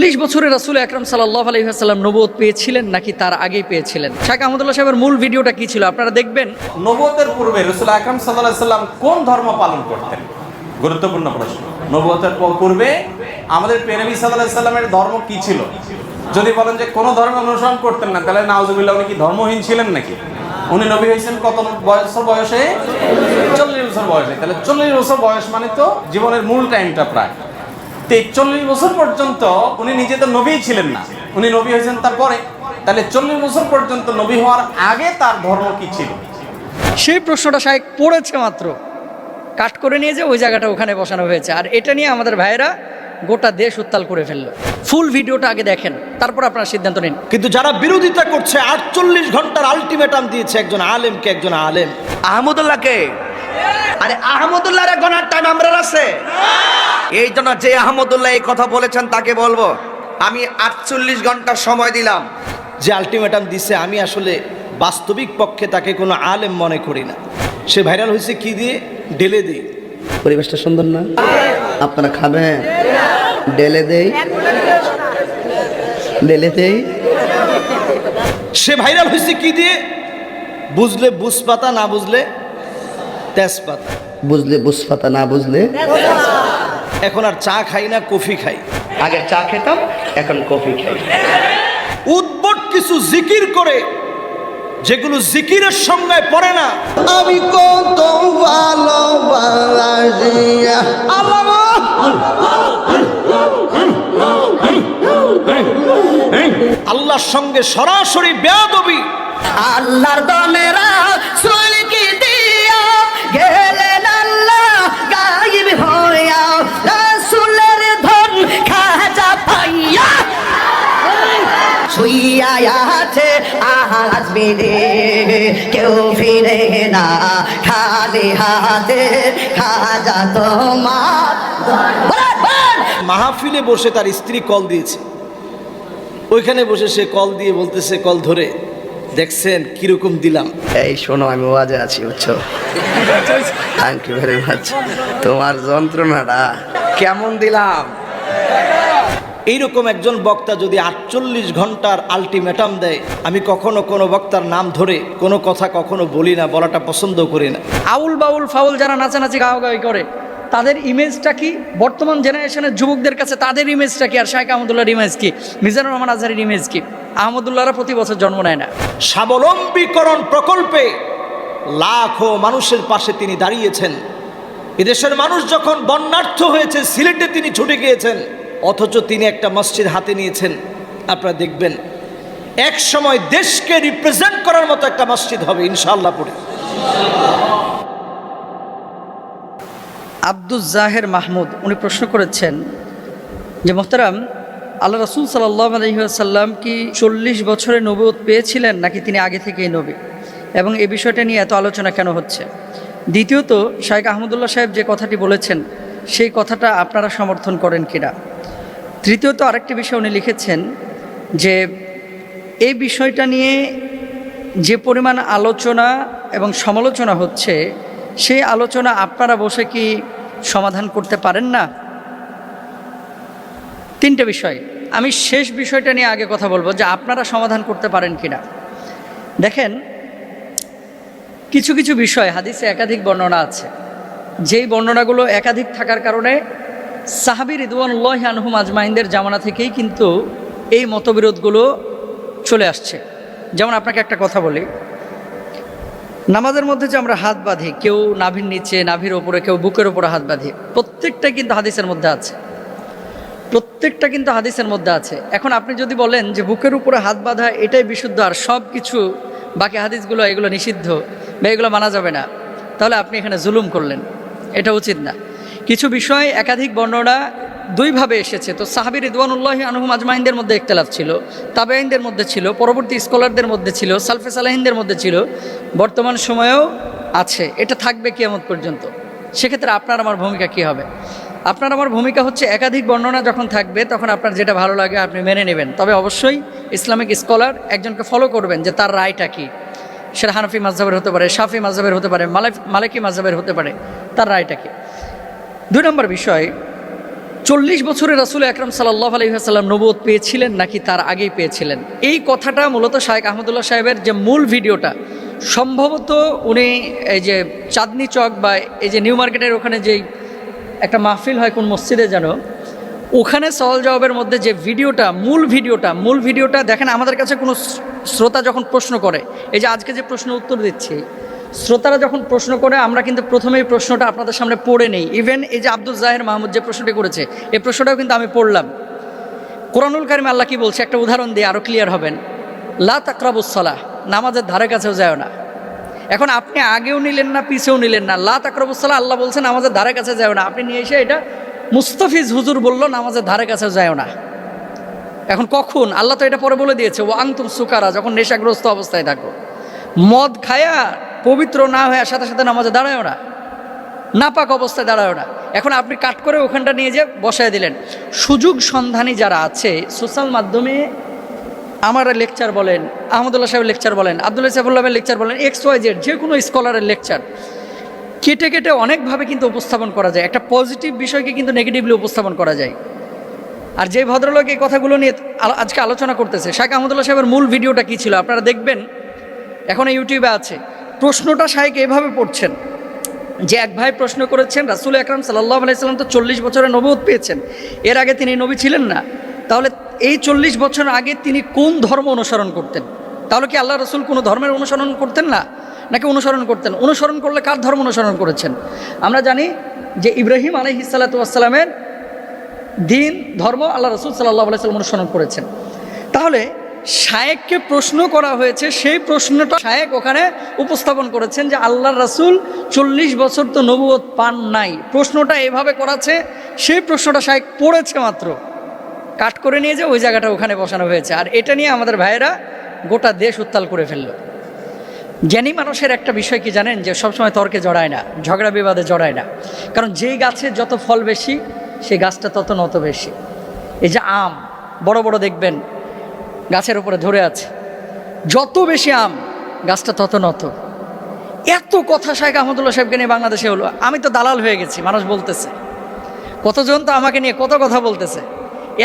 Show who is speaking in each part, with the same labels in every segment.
Speaker 1: 40 বছরে রাসূল আকরাম সাল্লাল্লাহু আলাইহি ওয়াসাল্লাম নবুয়ত পেয়েছিলেন নাকি তার আগেই পেয়েছিলেন? শাইখ আহমদুল্লাহ সাহেবের মূল ভিডিওটা কি ছিল আপনারা দেখবেন।
Speaker 2: নবুয়তের পূর্বে রাসূল আকরাম সাল্লাল্লাহু আলাইহি ওয়াসাল্লাম কোন ধর্ম পালন করতেন? গুরুত্বপূর্ণ প্রশ্ন। নবুয়তের পূর্বে আমাদের প্রিয় নবী সাল্লাল্লাহু আলাইহি ওয়াসাল্লামের ধর্ম কি ছিল? যদি বলেন যে কোন ধর্ম অনুসরণ করতেন না, তাহলে নাউজুবিল্লাহ, উনি কি ধর্মহীন ছিলেন নাকি? উনি নবী হয়েছেন কত বছর বয়সে? 40 বছর বয়সে। তাহলে 40 বছর বয়স মানে তো জীবনের মূল টাইমটা প্রায়। 40 বছর পর্যন্ত উনি নিজে তো নবী ছিলেন না, উনি নবী হয়েছেন তারপরে। তাহলে 40 বছর পর্যন্ত নবী হওয়ার আগে তার ধর্ম কি ছিল?
Speaker 1: সেই প্রশ্নটা শাইখ পড়েছে মাত্র, কাট করে নিয়ে যে ওই জায়গাটা ওখানে বসানো হয়েছে, আর এটা নিয়ে আমাদের ভাইয়েরা গোটা দেশ উত্তাল করে ফেললো। ফুল ভিডিওটা আগে দেখেন, তারপর আপনারা সিদ্ধান্ত নিন।
Speaker 3: কিন্তু যারা বিরোধিতা করছে 48 ঘন্টার আলটিমেটাম দিয়েছে একজন আলেমকে, একজন আলেম
Speaker 4: আহমদুল্লাহকে। আরে আহমদুল্লাহর গণার টাইম আমরা আছে। এই জন্য যে আহমদুল্লাহ এই কথা বলেছেন তাকে বলবো আমি 48 ঘন্টা সময় দিলাম।
Speaker 3: যে আলটিমেটাম দিছে, আমি আসলে বাস্তবিক পক্ষে তাকে কোনো আলেম মনে করি না। সে ভাইরাল হয়েছে কি দিয়ে? ডেলে দিয়ে।
Speaker 5: পরিবেশটা সুন্দর না? আপনারা খাবেন? ডেলে দেই, ডেলে দেই।
Speaker 3: সে ভাইরাল হয়েছে কি দিয়ে? বুঝলে বুঝপাতা, না বুঝলে তেজপাতা।
Speaker 5: বুঝলে বুঝপাতা, না বুঝলে।
Speaker 3: এখন আর চা খাই না, কফি খাই।
Speaker 4: আগে চা খেতাম, এখন কফি খাই।
Speaker 3: উদ্ভট কিছু জিকির করে যেগুলো জিকিরের সংজ্ঞায় পড়ে না।
Speaker 5: আমি কত ভালোবাসি
Speaker 3: আল্লাহর সঙ্গে সরাসরি বেয়াদবি।
Speaker 4: আল্লাহর দলেরা সুলকি দিয়া গেলেন আল্লাহ গায়েব হইয়া, রাসূলের ধন খাজা পাইয়া শুইয়া আছে আজ বিনে কেউ ফিরে না খালি হাতে, খাজা তোমার।
Speaker 3: মাহফিলে বসে তার স্ত্রী কল দিয়েছে, ওইখানে বসে সে কল দিয়ে বলতেছে, কল ধরে, দেখছেন কিরকম দিলাম?
Speaker 5: এই শোনো, আমি ওয়াজে আছি, বুঝছো? Thank you very much. তোমার যন্ত্রণাটা কেমন দিলাম?
Speaker 3: এইরকম একজন বক্তা যদি 48 ঘন্টার আলটিমেটাম দেয়, আমি কখনো কোনো বক্তার নাম ধরে কোনো কথা কখনো বলি না, বলাটা পছন্দ করি না।
Speaker 1: আউল বাউল ফাউল যারা নাচানাচি গাওয়াগাওয়ি করে তাদের ইমেজটা কি? বর্তমান জেনারেশনের যুবকদের কাছে তাদের ইমেজটা কি? আর শাইখ আহমদুল্লাহর ইমেজ কি? মিজানুর রহমান আজহারীর ইমেজ কি? আহমদুল্লাহরা প্রতি বছর জন্ম নেয় না।
Speaker 3: স্বাবলম্বীকরণ প্রকল্পে লাখো মানুষের পাশে তিনি দাঁড়িয়েছেন। এদেশের মানুষ যখন বন্যার্থ হয়েছে, সিলেটে তিনি ছুটে গিয়েছেন, অথচ তিনি একটা মসজিদ হাতে নিয়েছেন। আপনারা দেখবেন এক সময় দেশকে রিপ্রেজেন্ট করার মতো একটা মসজিদ হবে ইনশাআল্লাহ পড়ে।
Speaker 1: আব্দুল জাহের মাহমুদ উনি প্রশ্ন করেছেন যে মোহতারাম, আল্লাহ রাসূল সাল্লাল্লাহু আলাইহি ওয়াসাল্লাম কি 40 বছরে নবুয়ত পেয়েছিলেন নাকি তিনি আগে থেকেই নবী, এবং এই বিষয়টা নিয়ে এত আলোচনা কেন হচ্ছে? দ্বিতীয়ত, শাইখ আহমদুল্লাহ সাহেব যে কথাটি বলেছেন সেই কথাটা আপনারা সমর্থন করেন কিনা? তৃতীয়ত, আরেকটি বিষয় উনি লিখেছেন যে এই বিষয়টা নিয়ে যে পরিমাণ আলোচনা এবং সমালোচনা হচ্ছে, সেই আলোচনা আপনারা বসে কি সমাধান করতে পারেন না? তিনটে বিষয়। আমি শেষ বিষয়টা নিয়ে আগে কথা বলবো যে আপনারা সমাধান করতে পারেন কিনা। দেখেন, কিছু কিছু বিষয় হাদিসে একাধিক বর্ণনা আছে, যেই বর্ণনাগুলো একাধিক থাকার কারণে সাহাবী রিদওয়ানুল্লাহি আনহুম আজমাইনদের জামানা থেকেই কিন্তু এই মতবিরোধগুলো চলে আসছে। যেমন আপনাকে একটা কথা বলি, নামাজের মধ্যে যে আমরা হাত বাঁধি, কেউ নাভির নিচে, নাভির ওপরে, কেউ বুকের ওপরে হাত বাঁধি, প্রত্যেকটাই কিন্তু হাদিসের মধ্যে আছে, প্রত্যেকটা কিন্তু হাদিসের মধ্যে আছে। এখন আপনি যদি বলেন যে বুকের উপরে হাত বাঁধা এটাই বিশুদ্ধ আর সব কিছু বাকি হাদিসগুলো এগুলো নিষিদ্ধ বা এগুলো মানা যাবে না, তাহলে আপনি এখানে জুলুম করলেন, এটা উচিত না। কিছু বিষয় একাধিক বর্ণনা দুইভাবে এসেছে, তো সাহাবী রিদওয়ানুল্লাহি আনহুম আজমাইনদের মধ্যে ইখতিলাফ ছিল, তাবেঈনদের মধ্যে ছিল, পরবর্তী স্কলারদের মধ্যে ছিল, সালফে সালেহিনদের মধ্যে ছিল, বর্তমান সময়েও আছে, এটা থাকবে কিয়ামত পর্যন্ত। সেক্ষেত্রে আপনার আমার ভূমিকা কি হবে? আপনার আমার ভূমিকা হচ্ছে একাধিক বর্ণনা যখন থাকবে তখন আপনার যেটা ভালো লাগে আপনি মেনে নেবেন, তবে অবশ্যই ইসলামিক স্কলার একজনকে ফলো করবেন যে তার রায়টা কী। সেটা হানাফি মাযহাবের হতে পারে, শাফি মাযহাবের হতে পারে, মালিকি মাযহাবের হতে পারে, তার রায়টা কী। দুই নম্বর বিষয়, 40 বছরে রাসূল আকরাম সাল্লাল্লাহু আলাইহি ওয়াসাল্লাম নবুয়ত পেয়েছিলেন নাকি তার আগেই পেয়েছিলেন, এই কথাটা মূলত শায়েখ আহমদুল্লাহ সাহেবের যে মূল ভিডিওটা, সম্ভবত উনি এই যে চাঁদনি চক বা এই যে নিউ মার্কেটের ওখানে যেই একটা মাহফিল হয় কোন মসজিদে যেন, ওখানে সওয়াল জবাবের মধ্যে যে ভিডিওটা, মূল ভিডিওটা দেখেন। আমাদের কাছে কোনো শ্রোতা যখন প্রশ্ন করে, এই যে আজকে যে প্রশ্ন উত্তর দিচ্ছি, শ্রোতারা যখন প্রশ্ন করে আমরা কিন্তু প্রথমেই প্রশ্নটা আপনাদের সামনে পড়ে নেই। ইভেন এই যে আব্দুল জাহের মাহমুদ যে প্রশ্নটি করেছে, এই প্রশ্নটাও কিন্তু আমি পড়লাম। কোরআনুল কারিমে আল্লাহ কি বলছে, একটা উদাহরণ দিয়ে আরও ক্লিয়ার হবেন। লা তাকরাবুস সালাহ, নামাজের ধারে কাছেও যায় না। এখন আপনি আগেও নিলেন না, পিছেও নিলেন না। লা তাকরাবুস সালাহ আল্লাহ বলছেন নামাজের ধারে কাছে যায় না, আপনি নিয়ে এসে এটা মুস্তাফিজ হুজুর বলল নামাজের ধারে কাছেও যায় না। এখন কখন? আল্লাহ তো এটা পরে বলে দিয়েছে, ও আনতুম সুকারা, যখন নেশাগ্রস্ত অবস্থায় থাকো। মদ খায়া পবিত্র না হয়ে সাথে সাথে নামাজে দাঁড়ায় না, নাপাক অবস্থায় দাঁড়ায় না। এখন আপনি কাট করে ওখানটা নিয়ে যে বসায় দিলেন। সুযোগ সন্ধানী যারা আছে সোশ্যাল মাধ্যমে, আমার লেকচার বলেন, আহমদুল্লাহ সাহেবের লেকচার বলেন, আব্দুল্লাহ সাহেবুল্লাহের লেকচার বলেন, XYZ যে কোনো স্কলারের লেকচার কেটে কেটে অনেকভাবে কিন্তু উপস্থাপন করা যায়। একটা পজিটিভ বিষয়কে কিন্তু নেগেটিভলি উপস্থাপন করা যায়। আর যে ভদ্রলোক এই কথাগুলো নিয়ে আজকে আলোচনা করতেছে, শাইখ আহমদুল্লাহ সাহেবের মূল ভিডিওটা কী ছিল আপনারা দেখবেন, এখন ইউটিউবে আছে। প্রশ্নটা শাইখ এভাবে পড়ছেন যে এক ভাই প্রশ্ন করেছেন, রাসূল আকরাম সাল্লাল্লাহু আলাইহি সাল্লাম তো 40 বছরে নবুয়ত পেয়েছেন, এর আগে তিনি নবী ছিলেন না, তাহলে এই 40 বছর আগে তিনি কোন ধর্ম অনুসরণ করতেন? তাহলে কি আল্লাহ রসুল কোনো ধর্মের অনুসরণ করতেন না, নাকি অনুসরণ করতেন? অনুসরণ করলে কার ধর্ম অনুসরণ করেছেন? আমরা জানি যে ইব্রাহিম আলাইহিস সালাতু ওয়াস সালামের দিন ধর্ম আল্লাহ রসুল সাল্লাল্লাহু আলাইহি সাল্লাম অনুসরণ করেছেন। তাহলে শায়েখকে প্রশ্ন করা হয়েছে, সেই প্রশ্নটা শায়েখ ওখানে উপস্থাপন করেছেন যে আল্লাহর রাসূল 40 বছর তো নবুয়ত পান নাই। প্রশ্নটা এভাবে করাছে, সেই প্রশ্নটা শায়েখ পড়েছে মাত্র, কাট করে নিয়ে যে ওই জায়গাটা ওখানে বসানো হয়েছে। আর এটা নিয়ে আমাদের ভাইয়েরা গোটা দেশ উত্তাল করে ফেললো। জ্ঞানী মানুষের একটা বিষয় কি জানেন, যে সবসময় তর্কে জড়ায় না, ঝগড়া বিবাদে জড়ায় না। কারণ যেই গাছে যত ফল বেশি, সেই গাছটা তত নত বেশি। এই যে আম বড় বড় দেখবেন গাছের উপরে ধরে আছে, যত বেশি আম গাছটা তত নত। এত কথা শাইখ আহমদুল্লাহ সাহেবকে নিয়ে বাংলাদেশে হলো, আমি তো দালাল হয়ে গেছি। মানুষ বলতেছে, কতজন তো আমাকে নিয়ে কত কথা বলতেছে।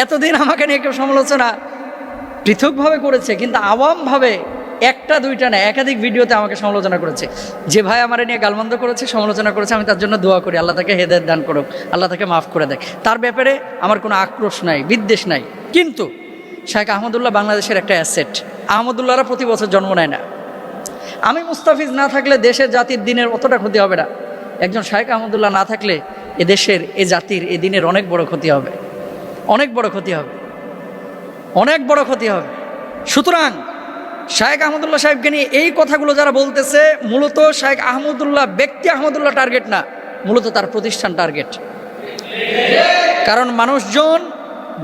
Speaker 1: এতদিন আমাকে নিয়ে কেউ সমালোচনা পৃথকভাবে করেছে, কিন্তু আওয়ামভাবে একটা দুইটা না, একাধিক ভিডিওতে আমাকে সমালোচনা করেছে। যে ভাই আমার নিয়ে গালমন্দ করেছে, সমালোচনা করেছে, আমি তার জন্য দোয়া করি, আল্লাহ তাকে হেদায়েত দান করুক, আল্লাহ তাকে মাফ করে দেয়। তার ব্যাপারে আমার কোনো আক্রোশ নাই, বিদ্বেষ নাই। কিন্তু শাইখ আহমদুল্লাহ বাংলাদেশের একটা অ্যাসেট। আহমদুল্লাহরা প্রতি বছর জন্ম নেয় না। আমি মুস্তাফিজ না থাকলে দেশের জাতির দিনের অতটা ক্ষতি হবে না। একজন শাইখ আহমদুল্লাহ না থাকলে এ দেশের, এ জাতির, এ দিনের অনেক বড় ক্ষতি হবে, অনেক বড় ক্ষতি হবে, অনেক বড় ক্ষতি হবে। সুতরাং শাইখ আহমদুল্লাহ সাহেবকে নিয়ে এই কথাগুলো যারা বলতেছে, মূলত শাইখ আহমদুল্লাহ ব্যক্তি আহমদুল্লাহ টার্গেট না, মূলত তার প্রতিষ্ঠান টার্গেট। কারণ মানুষজন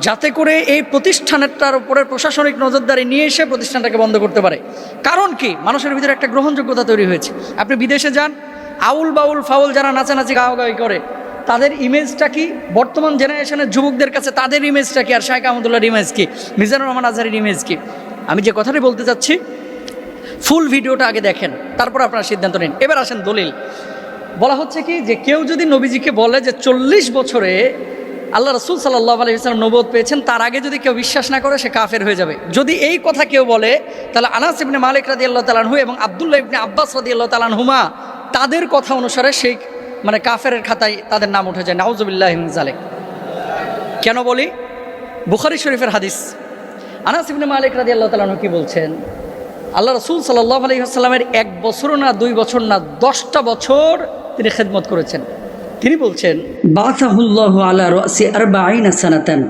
Speaker 1: যাতে করে এই প্রতিষ্ঠানটার উপরে প্রশাসনিক নজরদারি নিয়ে এসে প্রতিষ্ঠানটাকে বন্ধ করতে পারে। কারণ কি, মানুষের ভিতরে একটা গ্রহণযোগ্যতা তৈরি হয়েছে। আপনি বিদেশে যান, আউল বাউল ফাউল যারা নাচানাচি গাওয়াগাওয়ি করে, তাদের ইমেজটা কি? বর্তমান জেনারেশনের যুবকদের কাছে তাদের ইমেজটা কি? আর শাইখ আহমদুল্লাহর ইমেজ কি? মিজানুর রহমান আজহারের ইমেজ কি? আমি যে কথাটি বলতে চাচ্ছি, ফুল ভিডিওটা আগে দেখেন, তারপর আপনারা সিদ্ধান্ত নিন। এবার আসেন দলিল। বলা হচ্ছে কি, যে কেউ যদি নবীজিকে বলে যে 40 বছরে আল্লাহ রসুল সাল্লাল্লাহু আলাইহি ওয়াসাল্লাম নবুয়ত পেয়েছেন, তার আগে যদি কেউ বিশ্বাস না করে, সে কাফের হয়ে যাবে। যদি এই কথা কেউ বলে, তাহলে আনাস ইবনে মালিক রাদিয়াল্লাহু তাআলা আনহু এবং আব্দুল্লাহ ইবনে আব্বাস রাদিয়াল্লাহু তাআলা আনহুমা, তাদের কথা অনুসারে সেই কাফেরের খাতায় তাদের নাম উঠে যায়। নাউযুবিল্লাহি মিন যালিক। কেন বলি? বুখারী শরীফের হাদিস। আনাস ইবনে মালিক রাদিয়াল্লাহু তাআলা আনহু কি বলছেন? আল্লাহ রাসূল সাল্লাল্লাহু আলাইহি ওয়াসাল্লামের 1 বছর না 2 বছর না 10টা বছর তিনি খেদমত করেছেন। তিনি বলছেন, বাসাহুল্লাহু আলা রাসি 40 সানাতান।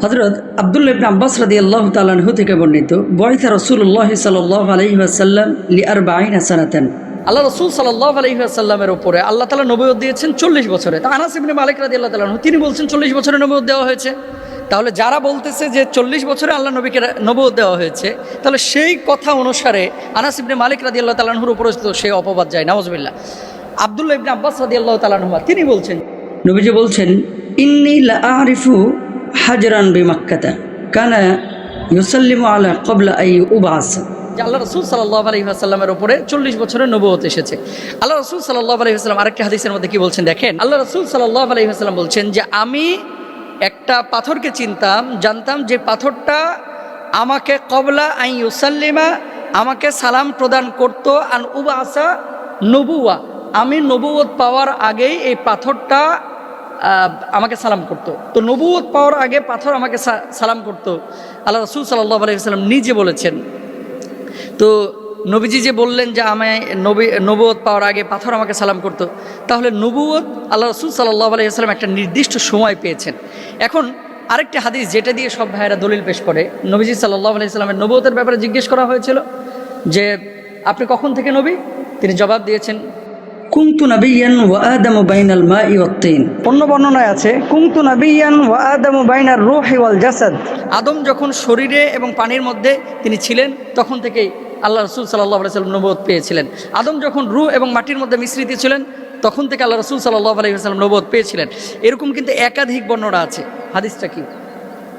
Speaker 1: হযরত আব্দুল্লাহ ইবনে আব্বাস রাদিয়াল্লাহু তাআলা আনহু থেকে বর্ণিত, বয়সা রাসূলুল্লাহ সাল্লাল্লাহু আলাইহি ওয়াসাল্লাম লি 40 সানাতান। আল্লাহ রাসূল সাল্লাল্লাহু আলাইহি ওয়াসাল্লামের উপরে আল্লাহ তাআলা নবুয়ত দিয়েছেন 40 বছরে। তা আনাস ইবনে মালিক রাদিয়াল্লাহু তাআলা আনহু তিনি বলছেন 40 বছরে নবুয়ত দেওয়া হয়েছে। তাহলে যারা বলতেছে যে 40 বছরে আল্লাহ নবীকে নবুয়ত দেওয়া হয়েছে, তাহলে সেই কথা অনুসারে আনাস ইবনে মালিক রাদিয়াল্লাহু তাআলা আনহুর উপরে তো সেই অপবাদ যায়। নাউযুবিল্লাহ। আব্দুল্লাহ ইবনে আব্বাস রাদিয়াল্লাহু তাআলা আনহু তিনি বলছেন, নবীজি বলছেন, ইন্নী লা আরিফু হাজরান বিমাক্কাতা কানা ইউসাল্লিমু আলা ক্বাবলা আই উবাস। যে আল্লাহ রাসূল সাল্লাল্লাহু আলাইহি ওয়াসাল্লামের উপরে 40 বছরের নবুয়ত এসেছে। আল্লাহ রাসূল সাল্লাল্লাহু আলাইহি ওয়াসাল্লাম আরেকটা হাদিসের মধ্যে কি বলছেন দেখেন। আল্লাহ রাসূল সাল্লাল্লাহু আলাইহি ওয়াসাল্লাম বলছেন যে আমি একটা পাথরকে চিনতাম, জানতাম যে পাথরটা আমাকে কবলা আই ইউসাল্লিমা, আমাকে সালাম প্রদান করত, আন উবাসা নবুয়া, আমি নবুয়ত পাওয়ার আগেই এই পাথরটা আমাকে সালাম করত। তো নবুয়ত পাওয়ার আগে পাথর আমাকে সালাম করত, আল্লাহ রাসূল সাল্লাল্লাহু আলাইহি ওয়াসাল্লাম নিজে বলেছেন। তো নবীজি যে বললেন যে আমায় নবুয়ত পাওয়ার আগে পাথর আমাকে সালাম করত, তাহলে নবুয়ত আল্লাহ রাসূল সাল্লাল্লাহু আলাইহি ওয়াসাল্লাম একটা নির্দিষ্ট সময় পেয়েছেন। এখন আরেকটি হাদিস যেটা দিয়ে সব ভাইয়েরা দলিল পেশ করে, নবীজি সাল্লাল্লাহু আলাইহি ওয়াসাল্লামের নবুয়তের ব্যাপারে জিজ্ঞেস করা হয়েছিল যে আপনি কখন থেকে নবী? তিনি জবাব দিয়েছেন কুনতু নাবিয়ান ওয়া আদামু বাইনাল মাই ওয়াত তিন। অন্য বর্ণনায় আছে কুনতু নাবিয়ান ওয়া আদামু বাইনার রূহি ওয়াল জাসাদ। আদম যখন শরীরে এবং পানির মধ্যে তিনি ছিলেন তখন থেকেই আল্লাহ রাসূল সাল্লাল্লাহু আলাইহি ওয়াসাল্লাম নবুয়ত পেয়েছিলেন। আদম যখন রূহ এবং মাটির মধ্যে মিশ্রিত ছিলেন তখন থেকে আল্লাহ রাসূল সাল্লাল্লাহু আলাইহি ওয়াসাল্লাম নবুয়ত পেয়েছিলেন। এরকম কিন্তু একাধিক বর্ণনা আছে। হাদিসটা কি?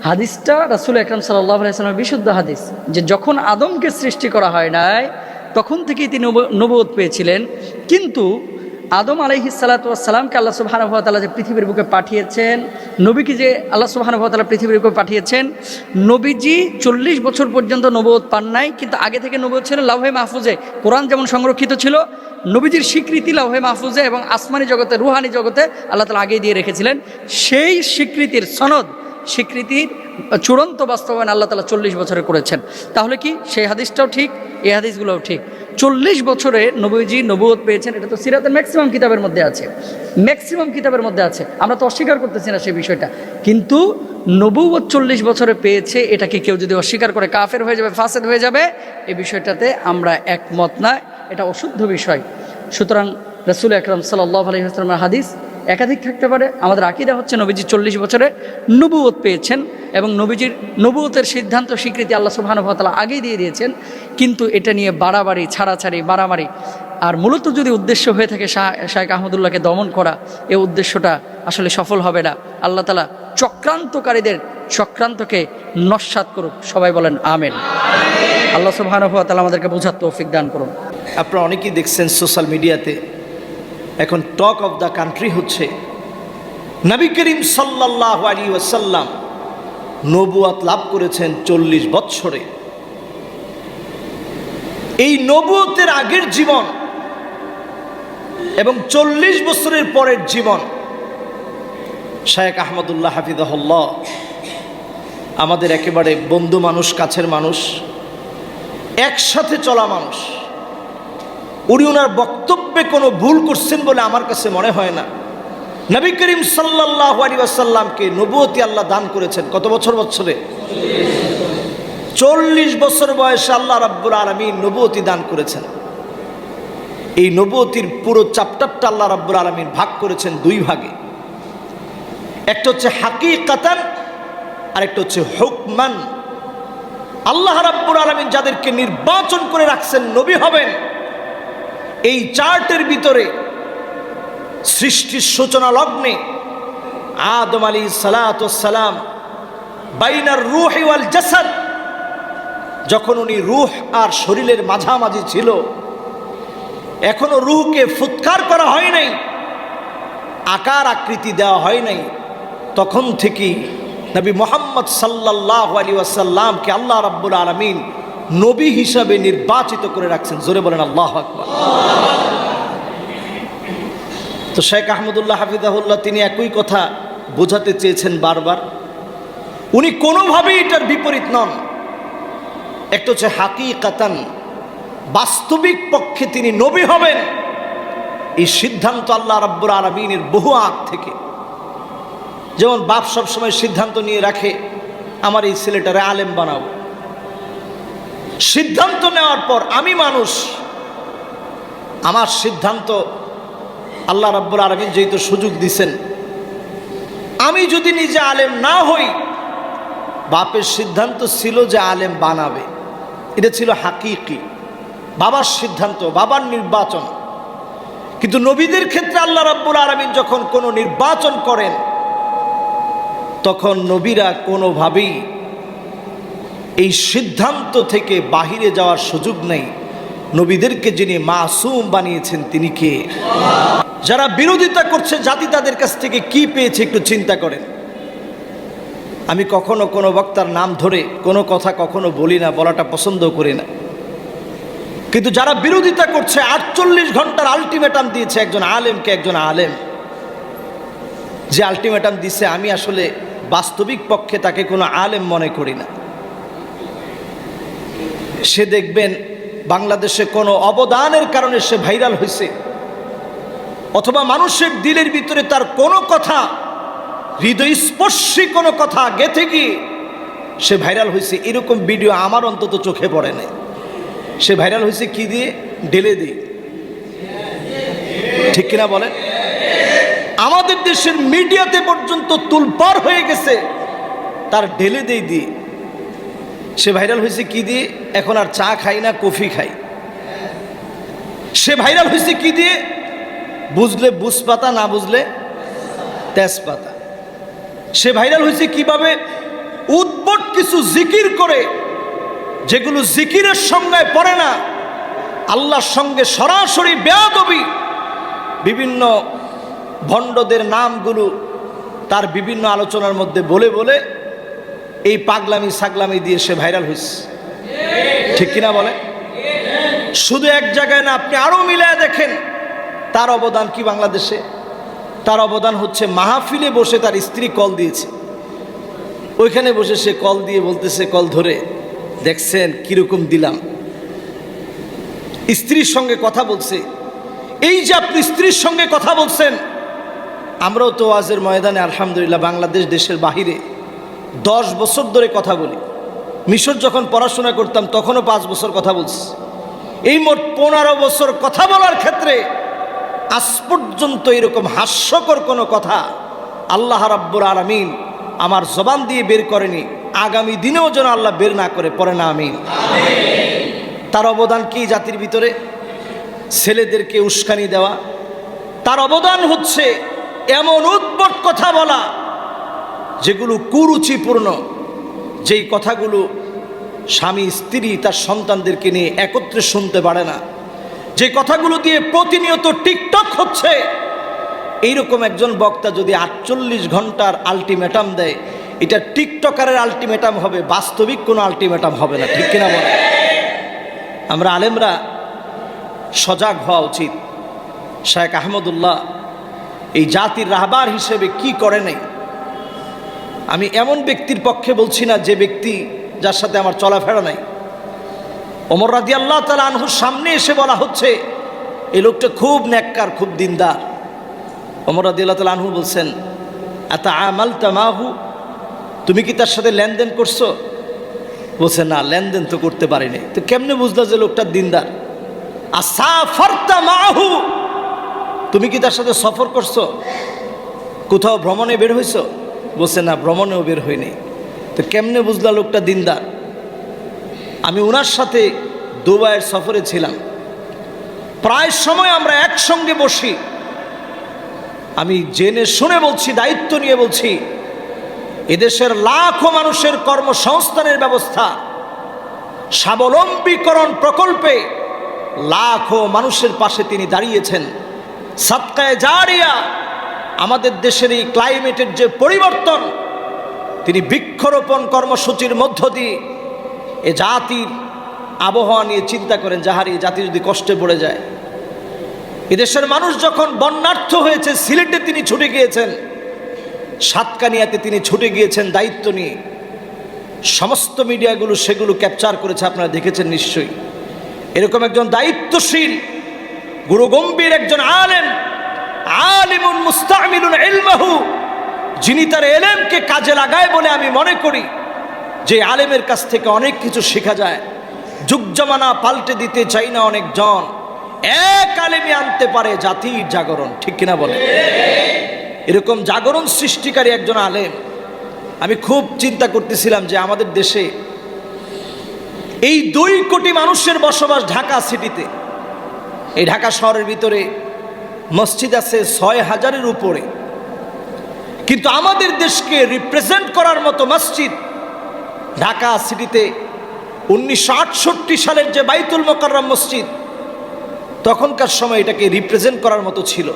Speaker 1: হাদিসটা রাসূল আকরাম সাল্লাল্লাহু আলাইহি ওয়াসাল্লামের বিশুদ্ধ হাদিস, যে যখন আদমকে সৃষ্টি করা হয় নাই তখন থেকেই তিনি নবুয়ত পেয়েছিলেন। কিন্তু আদম আলাইহিস সালাতু ওয়াস সালামকে আল্লাহ সুবহানাহু ওয়া তাআলা যে পৃথিবীর বুকে পাঠিয়েছেন, নবীকে যে আল্লাহ সুবহানাহু ওয়া তাআলা পৃথিবীর বুকে পাঠিয়েছেন, নবীজি 40 বছর পর্যন্ত নবুয়ত পান নাই, কিন্তু আগে থেকে নবুয়ত ছিল লাউহে মাহফুজে। কোরআন যেমন সংরক্ষিত ছিল, নবীজির স্বীকৃতি লাউহে মাহফুজে এবং আসমানি জগতে, রুহানি জগতে আল্লাহ তাআলা আগেই দিয়ে রেখেছিলেন। সেই স্বীকৃতির সনদ, স্বীকৃতির চূড়ান্ত বাস্তবায়ন আল্লাহ তাআলা 40 বছরে করেছেন। তাহলে কি সেই হাদিসটাও ঠিক, এই হাদিসগুলোও ঠিক। 40 বছরে নবীজি নবুয়ত পেয়েছেন, এটা তো সিরাতের ম্যাক্সিমাম কিতাবের মধ্যে আছে, ম্যাক্সিমাম কিতাবের মধ্যে আছে। আমরা তো অস্বীকার করতেছি না সেই বিষয়টা, কিন্তু নবুয়ত 40 বছরে পেয়েছে, এটাকে কেউ যদি অস্বীকার করে কাফের হয়ে যাবে, ফাসেদ হয়ে যাবে, এই বিষয়টাতে আমরা একমত না, এটা অশুদ্ধ বিষয়। সুতরাং রাসূল আকরাম সাল্লাল্লাহু আলাইহি ওয়াসাল্লামের হাদিস একাধিক থাকতে পারে। আমাদের আকীদা হচ্ছে নবীজি 40 বছরে নবুয়ত পেয়েছেন এবং নবীজির নবুয়তের সিদ্ধান্ত স্বীকৃতি আল্লাহ সুবহানাহু ওয়া তাআলা আগেই দিয়ে দিয়েছেন। কিন্তু এটা নিয়ে বাড়াবাড়ি, ছাড়াছাড়ি, মারামারি, আর মূলত যদি উদ্দেশ্য হয়ে থাকে শাইখ আহমদুল্লাহকে দমন করা, এই উদ্দেশ্যটা আসলে সফল হবে না। আল্লাহ তাআলা চক্রান্তকারীদের চক্রান্তকে নস্যাৎ করুক। সবাই বলেন আমিন। আল্লাহ সুবহানাহু ওয়া তাআলা আমাদেরকে বোঝার তৌফিক দান করুন।
Speaker 3: আপনারা অনেকেই দেখছেন সোশ্যাল মিডিয়াতে এখন টক অফ দ্য কান্ট্রি হচ্ছে নবী করিম সাল্লাল্লাহু আলাইহি ওয়াসাল্লাম নবুয়ত লাভ করেছেন 40 বছরে। এই নবুয়তের আগের জীবন এবং 40 বছরের পরের জীবন, শাইখ আহমদুল্লাহ হাফিজাহুল্লাহ আমাদের একেবারে বন্ধু মানুষ, কাছের মানুষ, একসাথে চলা মানুষ, উনি ওনার বক্তব্যে কোনো ভুল করছেন বলে আমার কাছে মনে হয় না। নবী করিম সাল্লাল্লাহু আলাইহি ওয়াসাল্লামকে নবুয়তি আল্লাহ দান করেছেন কত বছরে? 40 বছর বয়সে আল্লাহ রাব্বুল আলামিন নবুয়তি দান করেছেন। এই নবুয়তির পুরো চ্যাপ্টারটা আল্লাহ রাব্বুল আলামিন ভাগ করেছেন 2 ভাগে। একটা হচ্ছে হাকিকাতান আর একটা হচ্ছে হুকমান। আল্লাহ রাব্বুল আলামিন যাদেরকে নির্বাচন করে রাখছেন নবী হবেন, এই চার্টের ভিতরে সৃষ্টির সূচনা লগ্নে আদম আলাইহিস সালাতু ওয়াস সালাম বাইনার রূহি ওয়াল জাসাদ, যখন উনি রূহ আর শরীরের মাঝামাঝি ছিল, এখনো রূহকে ফুৎকার করা হয় নাই, আকার আকৃতি দেওয়া হয় নাই, তখন থেকেই নবী মুহাম্মদ সাল্লাল্লাহু আলাইহি ওয়াসাল্লামকে আল্লাহ রাব্বুল আলামিন নবী হিসাবে নির্বাচিত করে রাখছেন। জোরে বলেন আল্লাহু আকবার। তো শাইখ আহমদুল্লাহ হাফিজাহুল্লাহ তিনি একই কথা বোঝাতে চেয়েছেন বারবার। উনি কোনোভাবেই এটার বিপরীত নন। একটা হচ্ছে হাকিকাতান, বাস্তবিক পক্ষে তিনি নবী হবেন, এই সিদ্ধান্ত আল্লাহ রাব্বুল আলামিনের বহু আগ থেকে। যেমন বাপ সবসময় সিদ্ধান্ত নিয়ে রাখে আমার এই ছেলেটারে আলেম বানাবো, সিদ্ধান্ত নেওয়ার পর আমি মানুষ, আমার সিদ্ধান্ত আল্লাহ রাব্বুল আলামিন যেহেতু সুযোগ দিছেন, আমি যদি নিজে আলেম না হই, বাপের সিদ্ধান্ত ছিল যে আলেম বানাবে, এটা ছিল হাকিকি বাবার সিদ্ধান্ত, বাবার নির্বাচন। কিন্তু নবীদের ক্ষেত্রে আল্লাহ রাব্বুল আলামিন যখন কোনো নির্বাচন করেন, তখন নবীরা কোনোভাবেই এই সিদ্ধান্ত থেকে বাহিরে যাওয়ার সুযোগ নেই। নবীদেরকে যিনি মাসুম বানিয়েছেন তিনি কে? যারা বিরোধিতা করছে জাতি তাদের কাছ থেকে কি পেয়েছে একটু চিন্তা করেন। আমি কখনো কোনো বক্তার নাম ধরে কোনো কথা কখনো বলি না, বলাটা পছন্দ করি না। কিন্তু যারা বিরোধিতা করছে, 48 ঘন্টার আলটিমেটাম দিয়েছে একজন আলেমকে, একজন আলেম যে আলটিমেটাম দিছে, আমি আসলে বাস্তবিক পক্ষে তাকে কোনো আলেম মনে করি না। সে দেখবেন বাংলাদেশে কোনো অবদানের কারণে সে ভাইরাল হয়েছে, অথবা মানুষের দিলের ভিতরে তার কোনো কথা, হৃদয়স্পর্শী কোনো কথা গেঁথে গিয়ে সে ভাইরাল হয়েছে, এরকম ভিডিও আমার অন্তত চোখে পড়ে না। সে ভাইরাল হয়েছে কি দিয়ে? ঢেলে দিয়ে। ঠিক কিনা বলেন? আমাদের দেশের মিডিয়াতে পর্যন্ত তুলপার হয়ে গেছে তার ঢেলে দিয়ে। সে ভাইরাল হয়েছে কি দিয়ে? এখন আর চা খাই না, কফি খাই। সে ভাইরাল হয়েছে কি দিয়ে? বুঝলে বুঝপাতা, না বুঝলে তেজপাতা। সে ভাইরাল হয়েছে কিভাবে? উদ্ভট কিছু জিকির করে, যেগুলো জিকিরের সংজ্ঞায় পড়ে না, আল্লাহর সঙ্গে সরাসরি বেয়াদবি, বিভিন্ন ভণ্ডদের নামগুলো তার বিভিন্ন আলোচনার মধ্যে বলে বলে এই পাগলামি সাগলামি দিয়ে সে ভাইরাল হয়েছে। ঠিক কিনা বলে? শুধু এক জায়গায় না, আপনি আরো মিলায় দেখেন তার অবদান কি বাংলাদেশে। তার অবদান হচ্ছে মাহফিলে বসে তার স্ত্রী কল দিয়েছে, ওইখানে বসে সে কল দিয়ে বলতেছে, কল ধরে, দেখছেন কিরকম দিলাম। স্ত্রীর সঙ্গে কথা বলছে। এই যে আপনি স্ত্রীর সঙ্গে কথা বলছেন, আমরাও তো ওয়াজের ময়দানে আলহামদুলিল্লাহ বাংলাদেশ দেশের বাহিরে 10 বছর ধরে কথা বলি। মিশর যখন পড়াশোনা করতাম তখনও 5 বছর কথা বলছি। এই মোট 15 বছর কথা বলার ক্ষেত্রে আজ পর্যন্ত এরকম হাস্যকর কোনো কথা আল্লাহ রাব্বুল আলামিন আমার জবান দিয়ে বের করেনি। আগামী দিনেও যেন আল্লাহ বের না করে, পড়ে না আমিন। তার অবদান কি জাতির ভিতরে? ছেলেদেরকে উস্কানি দেওয়া। তার অবদান হচ্ছে এমন উদ্ভট কথা বলা যেগুলো কুরুচিপূর্ণ, যেই কথাগুলো স্বামী স্ত্রী তার সন্তানদেরকে নিয়ে একত্রে শুনতে পারে না, যে কথাগুলো দিয়ে প্রতিনিয়ত টিকটক হচ্ছে। এইরকম একজন বক্তা যদি 48 ঘন্টার আলটিমেটাম দেয়, এটা টিকটকারের আলটিমেটাম হবে, বাস্তবিক কোনো আলটিমেটাম হবে না। ঠিক কিনা বলে? আমরা আলেমরা সজাগ হওয়া উচিত। শেখ আহমদুল্লাহ এই জাতির রাহবার হিসেবে কি করে নাই। আমি এমন ব্যক্তির পক্ষে বলছি না যে ব্যক্তি যার সাথে আমার চলাফেরা নাই। ওমর রাদিয়াল্লাহু তাআলা আনহুর সামনে এসে বলা হচ্ছে এই লোকটা খুব নেককার, খুব দিনদার। ওমর রাদিয়াল্লাহু তাআলা আনহু বলছেন, আতাআমালতা মাহু, তুমি কি তার সাথে লেনদেন করছো? বলছে, না, লেনদেন তো করতে পারিনি। তো কেমনে বুঝলা যে লোকটা দিনদার? আসাফারতা মাহু, তুমি কি তার সাথে সফর করছো? কোথাও ভ্রমণে বের হইছো? বলছে, না, ভ্রমণেও বের হইনি। তো কেমনে বুঝলা লোকটা দিনদার? আমি ওনার সাথে দুবাইয়ের সফরে ছিলাম, প্রায় সময় আমরা একসঙ্গে বসি। আমি জেনে শুনে বলছি, দায়িত্ব নিয়ে বলছি, এদেশের লাখো মানুষের কর্মসংস্থানের ব্যবস্থা, স্বাবলম্বীকরণ প্রকল্পে লাখো মানুষের পাশে তিনি দাঁড়িয়েছেন। সাদকায়ে জারিয়া, আমাদের দেশের এই ক্লাইমেটের যে পরিবর্তন, তিনি বৃক্ষরোপণ কর্মসূচির মধ্য দিয়ে এ জাতির আবহাওয়া নিয়ে চিন্তা করেন। যাহার এই জাতি যদি কষ্টে পড়ে যায়, এদেশের মানুষ যখন বন্যার্থ হয়েছে, সিলেটে তিনি ছুটে গিয়েছেন, সাতকানিয়াতে তিনি ছুটে গিয়েছেন দায়িত্ব নিয়ে। সমস্ত মিডিয়াগুলো সেগুলো ক্যাপচার করেছে, আপনারা দেখেছেন নিশ্চয়ই। এরকম একজন দায়িত্বশীল গুরুগম্ভীর একজন আলেম, আলিমুন মুস্তামিলুন ইলমাহু, যিনি তার এলেমকে কাজে লাগায় বলে আমি মনে করি যে আলেমের কাছ থেকে অনেক কিছু শেখা যায়। যুগ জামানা পাল্টে দিতে চাই না অনেকজন, এক আলেমই আনতে পারে জাতির জাগরণ। ঠিক কিনা বলে? এরকম জাগরণ সৃষ্টিকারী একজন আলেম। আমি খুব চিন্তা করতেছিলাম যে আমাদের দেশে এই 2 কোটি মানুষের বসবাস ঢাকা সিটিতে। এই ঢাকা শহরের ভিতরে মসজিদ আছে 6000-এর উপরে, কিন্তু আমাদের দেশকে রিপ্রেজেন্ট করার মতো মসজিদ ঢাকা সিটিতে 1968 সালের যে বাইতুল মোকাররম মসজিদ, তখনকার সময় এটাকে রিপ্রেজেন্ট করার মতো ছিল।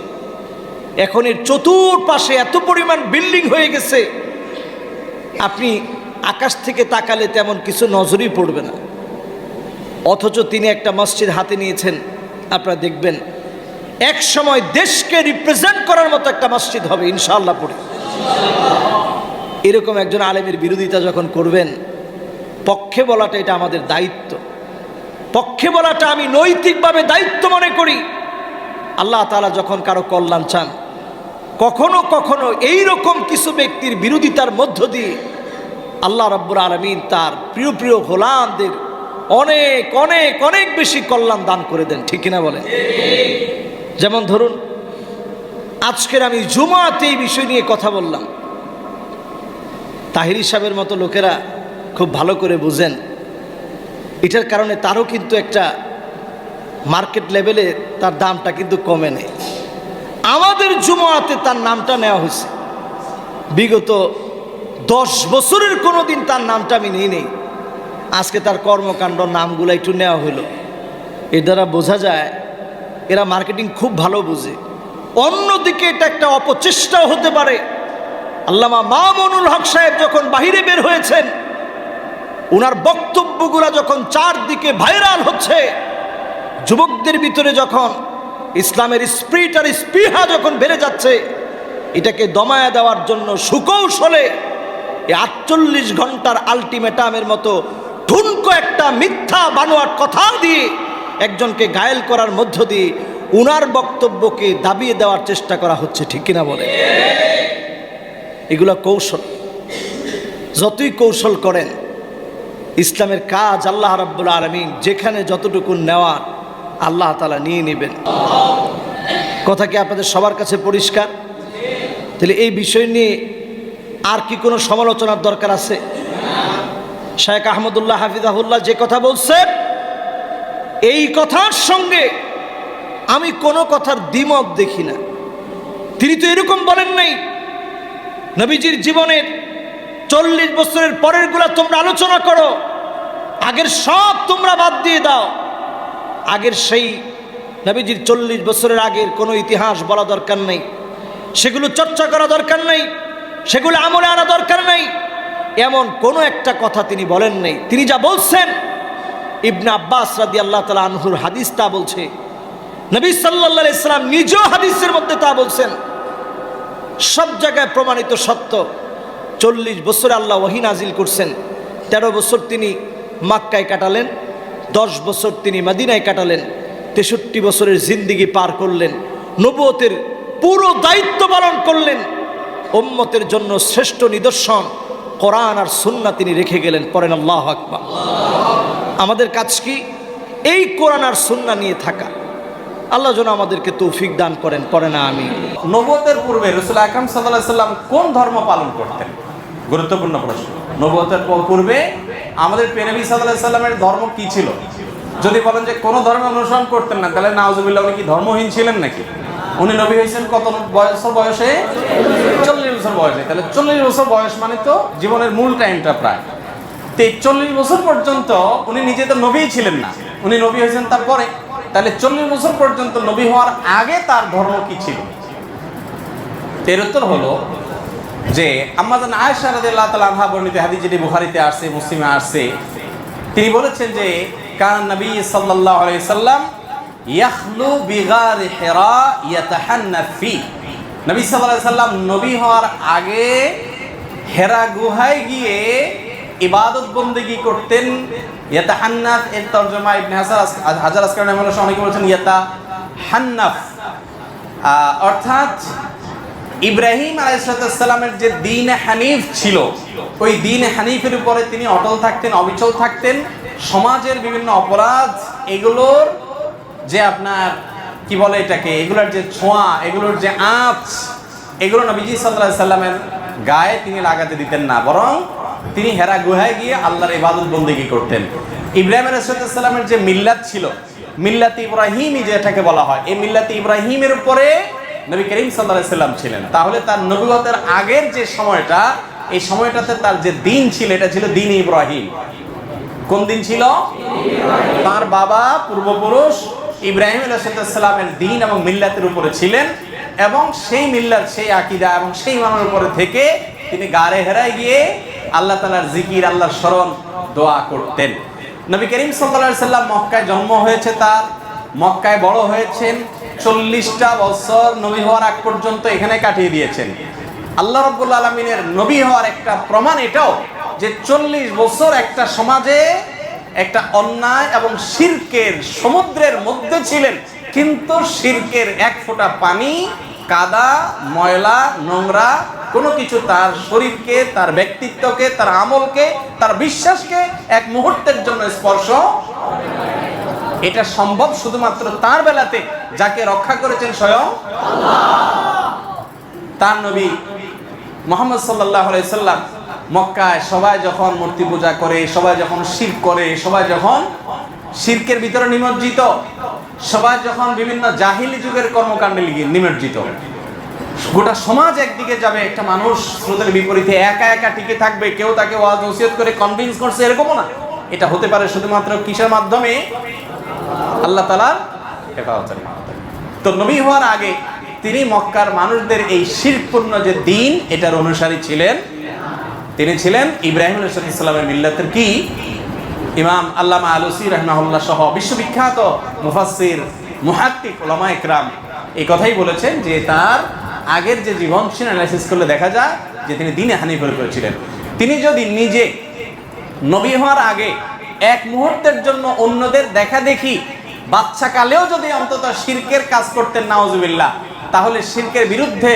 Speaker 3: এখন এর চতুর্পাশে এত পরিমাণ বিল্ডিং হয়ে গেছে, আপনি আকাশ থেকে তাকালে তেমন কিছু নজরই পড়বে না, অথচ তিনি একটা মসজিদ হাতে নিয়েছেন। আপনারা দেখবেন এক সময় দেশকে রিপ্রেজেন্ট করার মতো একটা মসজিদ হবে ইনশাআল্লাহ পড়ে। এরকম একজন আলেমের বিরোধিতা যখন করবেন, পক্ষে বলাটা এটা আমাদের দায়িত্ব, পক্ষে বলাটা আমি নৈতিকভাবে দায়িত্ব মনে করি। আল্লাহ তাআলা যখন কারো কল্যাণ চান, কখনো কখনো এইরকম কিছু ব্যক্তির বিরোধিতার মধ্য দিয়ে আল্লাহ রাব্বুল আলামিন তার প্রিয় প্রিয় গোলামদের অনেক অনেক অনেক বেশি কল্যাণ দান করে দেন, ঠিক কিনা বলেন? যেমন ধরুন, আজকের আমি জুমাতে এই বিষয় নিয়ে কথা বললাম, তাহিরি সাহেবের মতো লোকেরা খুব ভালো করে বুঝেন, এটার কারণে তারও কিন্তু একটা মার্কেট লেভেলে তার দামটা কিন্তু কমে নেই। আমাদের জুমাতে তার নামটা নেওয়া হয়েছে, বিগত 10 বছরের কোনো দিন তার নামটা আমি নিই নেই। আজকে তার কর্মকাণ্ড নামগুলো একটু নেওয়া হলো। এর দ্বারা বোঝা যায় এরা মার্কেটিং খুব ভালো বুঝে। অন্যদিকে এটা একটা অপচেষ্টাও হতে পারে। আল্লামা মামুনুল হক সাহেব যখন বাহিরে বের হয়েছেন, ওনার বক্তব্যগুলো যখন চারদিকে ভাইরাল হচ্ছে, যুবকদের ভিতরে যখন ইসলামের স্পিরিট আর স্পৃহা যখন বেড়ে যাচ্ছে, এটাকে দমায়া দেওয়ার জন্য সুকৌশলে 48 ঘন্টার আলটিমেটামের মতো ঠুনকো একটা মিথ্যা বানোয়াট কথা দিয়ে একজনকে ঘায়েল করার মধ্য দিয়ে উনার বক্তব্যকে দাবিয়ে দেওয়ার চেষ্টা করা হচ্ছে, ঠিক কিনা বলে? এগুলো কৌশল। যতই কৌশল করেন, ইসলামের কাজ আল্লাহ রাব্বুল আলামিন যেখানে যতটুকু নেওয়ার আল্লাহ তাআলা নিয়ে নেবেন। কথা কি আপনাদের সবার কাছে পরিষ্কার? তাহলে এই বিষয় নিয়ে আর কি কোনো সমালোচনার দরকার আছে? শেখ আহমদুল্লাহ হাফিজাহুল্লাহ যে কথা বলছেন, এই কথার সঙ্গে আমি কোনো কথার দ্বিমত দেখি না। তিনি তো এরকম বলেন নাই, নবীজির জীবনের 40 বছরের পরের গুলা তোমরা আলোচনা করো, আগের সব তোমরা বাদ দিয়ে দাও। আগের সেই নবীজির 40 বছরের আগের কোনো ইতিহাস বলা দরকার নেই, সেগুলো চর্চা করা দরকার নেই, সেগুলো আমলে আনা দরকার নেই, এমন কোনো একটা কথা তিনি বলেন নাই। তিনি যা বলছেন, ইবনে আব্বাস রাদিয়াল্লাহু তাআলা আনহুর হাদিস তা বলছে, নবী সাল্লাল্লাহু আলাইহি সাল্লাম নিজেও হাদিসের মধ্যে তা বলছেন। সব জায়গায় প্রমাণিত সত্য। 40 বছরে আল্লাহ ওহী নাজিল করছেন, 13 বছর তিনি মক্কায় কাটালেন, 10 বছর তিনি মদিনায় কাটালেন, 63 বছরের জিন্দেগি পার করলেন, নবুয়তের পুরো দায়িত্ব পালন করলেন। উম্মতের জন্য শ্রেষ্ঠ নিদর্শন কোরআন আর সুন্নাহ তিনি রেখে গেলেন। পড়েন আল্লাহু আকবার। আমাদের কাজ কি? এই কোরআন আর সুন্নাহ নিয়ে থাকা। আল্লাহ যেন আমাদেরকে তৌফিক দান করেন। পড়ে না আমি।
Speaker 2: নবুয়তের পূর্বে রাসূল আকরাম সাল্লাল্লাহু আলাইহি সাল্লাম কোন ধর্ম পালন করতেন? গুরুত্বপূর্ণ প্রশ্ন। নবুয়তের পূর্বে আমাদের প্রিয় নবী সাল্লাল্লাহু আলাইহি সাল্লামের ধর্ম কি ছিল? যদি বলেন যে কোন ধর্ম অনুসরণ করতেন না, তাহলে নাউজুবিল্লাহ, উনি কি ধর্মহীন ছিলেন নাকি? উনি নবী হয়েছেন কত বছর বয়সে? 40 বছর বয়সে। তাহলে 40 বছর বয়স মানে তো জীবনের মূল টাইমটা প্রায়। তো 40 বছর পর্যন্ত উনি নিজে তো নবীই ছিলেন না, উনি নবী হয়েছেন তারপরে। তাহলে 40 বছর পর্যন্ত নবী হওয়ার আগে তার ধর্ম কি ছিল? এর উত্তর হলো যে আম্মা জান আয়েশা রাদিয়াল্লাহু তাআলা আনহা বর্ণিত হাদিস, যেটি বুখারীতে আসছে, মুসলিমে আসছে, তিনি বলেছেন যে কান নবী সাল্লাল্লাহু আলাইহি সাল্লাম ইয়াখলু বিগার হিরা ইয়াতাহান্নাফ ফি। নবী সাল্লাল্লাহু আলাইহি সাল্লাম নবী হওয়ার আগে হেরা গুহায় গিয়ে ইবাদত বন্দেগী করতেন। ইয়াতাহান্নাফ এর তরজমা ইবনে হাজার আসকালানি রাহিমাহুল্লাহ অনেকে বলেছেন ইয়াতাহান্নাফ, অর্থাৎ ইব্রাহিম আলাইহিস সালামের যে দ্বীন হানিফ ছিল, ওই দ্বীন হানিফের উপরে তিনি অটল থাকতেন, অবিচল থাকতেন। সমাজের বিভিন্ন অপরাধ, এগুলোর যে আপনার কি বলে এটাকে, এগুলোর যে ছোঁয়া, এগুলোর যে আঁচ, এগুলো নবীজি সাল্লাল্লাহু আলাইহি সাল্লামের গায়ে তিনি লাগাতে দিতেন না, বরং তিনি হেরা গুহায় গিয়ে আল্লাহর ইবাদত বন্দেগী করতেন। ইব্রাহিম আলাইহিস সালামের যে মিল্লাত ছিল, মিল্লাত ইব্রাহিমী যেটাকে বলা হয়, এই মিল্লাত ইব্রাহিমের উপরে নবী করিম সাল্লাল্লাহু আলাইহি সাল্লাম ছিলেন। তাহলে তার নবুয়তের আগের যে সময়টা, এই সময়টাতে তার যে দিন ছিল, এটা ছিল দিন ইব্রাহিম। কোন দিন ছিল? তার বাবা পূর্বপুরুষ ইব্রাহিম আলাইহিস সালামের দিন এবং মিল্লাতের উপরে ছিলেন, এবং সেই মিল্লাত, সেই আকীদা এবং সেই ইমানের উপরে থেকে তিনি গারে হেরায় গিয়ে আল্লাহ তাআলার জিকির, আল্লাহর স্মরণ, দোয়া করতেন। নবী করিম সাল্লাল্লাহু আলাইহি সাল্লাম মক্কায় জন্ম হয়েছে তার, মক্কায় বড় হয়েছেন, 40টা বছর নবী হওয়ার আগ পর্যন্ত এখানে কাটিয়ে দিয়েছেন। আল্লাহ রাব্বুল আলামিনের নবী হওয়ার একটা প্রমাণ এটাও যে 40 বছর একটা সমাজে একটা অন্যায় এবং শিরকের সমুদ্রের মধ্যে ছিলেন, কিন্তু শিরকের এক ফোঁটা পানি, কাদা, ময়লা, নোংরা কোনো কিছু তার শরীরকে, তার ব্যক্তিত্বকে, তার আমলকে, তার বিশ্বাসকে এক মুহূর্তের জন্য স্পর্শ। এটা সম্ভব শুধুমাত্র তার বেলাতে, যাকে রক্ষা করেছেন স্বয়ং তার নবী মুহাম্মদ সাল্লাল্লাহু আলাইহি সাল্লাম। মক্কায় সবাই যখন মূর্তি পূজা করে, সবাই যখন শিরক করে, সবাই যখন শিরকের ভিতরে নিমজ্জিত, সবাই যখন বিভিন্ন জাহিলি যুগের কর্মকাণ্ডে নিমজ্জিত, গোটা সমাজ একদিকে যাবে, একটা মানুষ স্রোতের বিপরীতে একা একা টিকে থাকবে, কেউ তাকে ওয়াজ নসিহত করে কনভিন্স করছে, এরকমও না। এটা হতে পারে শুধুমাত্র কিসের মাধ্যমে? আল্লাহ তাআলার হেফাজতের মাধ্যমে। তো নবী হওয়ার আগে তিনি মক্কার মানুষদের এই শিরকপূর্ণ যে দিন, এটার অনুসারী ছিলেন। তিনি ছিলেন ইব্রাহিম আলাইহিস সালামের মিল্লাতের কি ইমাম আল্লামা আলুসি রাহিমাহুল্লাহ সহ বিশ্ববিখ্যাত মুফাসসির, মুহাক্কিক, উলামা ইকরাম এই কথাই বলেছেন যে তার আগের যে জীবন সে অ্যানালাইসিস করলে দেখা যায় যে তিনি দ্বীনে হানিফের উপরে ছিলেন। তিনি যদি নিজে নবী হওয়ার আগে এক মুহূর্তের জন্য অন্যদের দেখা দেখি বাচ্চাকালেও যদি অন্তত শিরকের কাজ করতেন, নাউজুবিল্লাহ, তাহলে শিরকের বিরুদ্ধে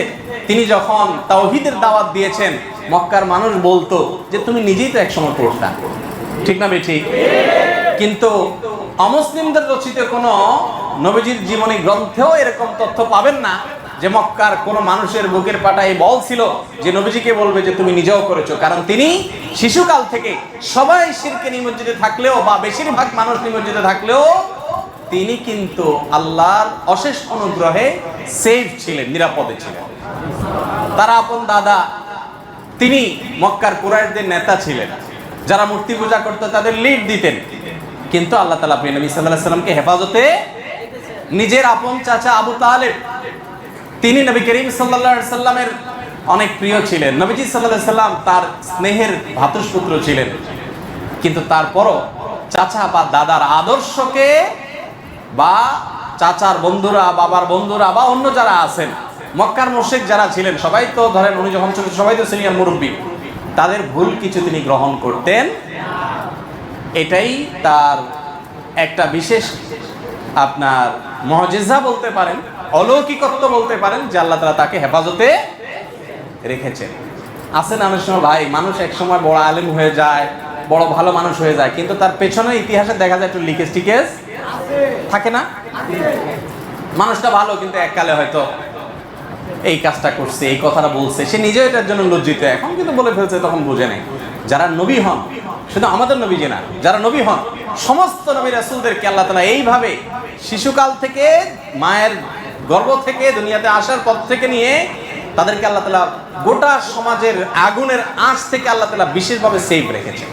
Speaker 2: তিনি যখন তাওহীদের দাওয়াত দিয়েছেন, মক্কার মানুষ বলতো যে তুমি নিজেই তো একসময় করতা, ঠিক না বেঠিক? কিন্তু অমুসলিমদের রচিত কোনো নবীজির জীবনী গ্রন্থেও এরকম তথ্য পাবেন না যে মক্কার কোনো মানুষের বুকের পাটায় বল ছিল যে নবীজিকে বলবে যে তুমি নিজেও করেছো। কারণ তিনি শিশুকাল থেকে সবাই শিরকে নিমজ্জিত থাকলেও বা বেশিরভাগ মানুষ নিমজ্জিত থাকলেও তিনি কিন্তু আল্লাহর অশেষ অনুগ্রহে সেফ ছিলেন, নিরাপদে ছিলেন। তার আপন দাদা তিনি মক্কার কুরাইশদের নেতা ছিলেন, যারা মূর্তি পূজা করতো তাদের লিড দিতেন, কিন্তু আল্লাহ তাআলা নবী সাল্লাল্লাহু আলাইহি সাল্লামকে হেফাজতে নিজের আপন চাচা আবু তালেব, তিনি নবী করিম সাল্লাল্লাহু আলাইহি সাল্লামের অনেক প্রিয় ছিলেন। নবীজি সাল্লাল্লাহু আলাইহি সাল্লাম তার স্নেহের ভ্রাতুষ্পুত্র ছিলেন, কিন্তু তারপরও চাচা বা দাদার আদর্শকে বা চাচার বন্ধুরা, বাবার বন্ধুরা বা অন্য যারা আছেন, মক্কার মুশরিক যারা ছিলেন, সবাই তো ধরেন উনি যখন ছোট সবাই তো সিনিয়র মুরব্বী, তাদের ভুল কিছু তিনি গ্রহণ করতেন। এটাই তার একটা বিশেষ আপনার মুজিজা বলতে পারেন, অলৌকিকত্ব বলতে পারেন, যে আল্লাহ তাআলা তাকে হেফাজতে রেখেছেন। আছে না অনেক সময় ভাই, মানুষ এক সময় বড় আলেম হয়ে যায়, বড় ভালো মানুষ হয়ে যায়, কিন্তু তার পেছনে ইতিহাসে দেখা যায় একটু লিকেজ টিকেজ থাকে না? মানুষটা ভালো, কিন্তু এককালে হয়তো এই কাজটা করছে, এই কথাটা বলছে, সে নিজেও এটার জন্য লজ্জিত, এখন কিন্তু বলে ফেলছে, তখন বুঝে নেই। যারা নবী হন, শুধু আমাদের নবী যে না, যারা নবী হন, সমস্ত নবী রাসূলদেরকে আল্লাহ তাআলা এইভাবে শিশুকাল থেকে, মায়ের গর্ভ থেকে, দুনিয়াতে আসার পর থেকে নিয়ে তাদেরকে আল্লাহ তাআলা গোটা সমাজের আগুনের আঁচ থেকে আল্লাহ তাআলা বিশেষভাবে সেভ রেখেছেন।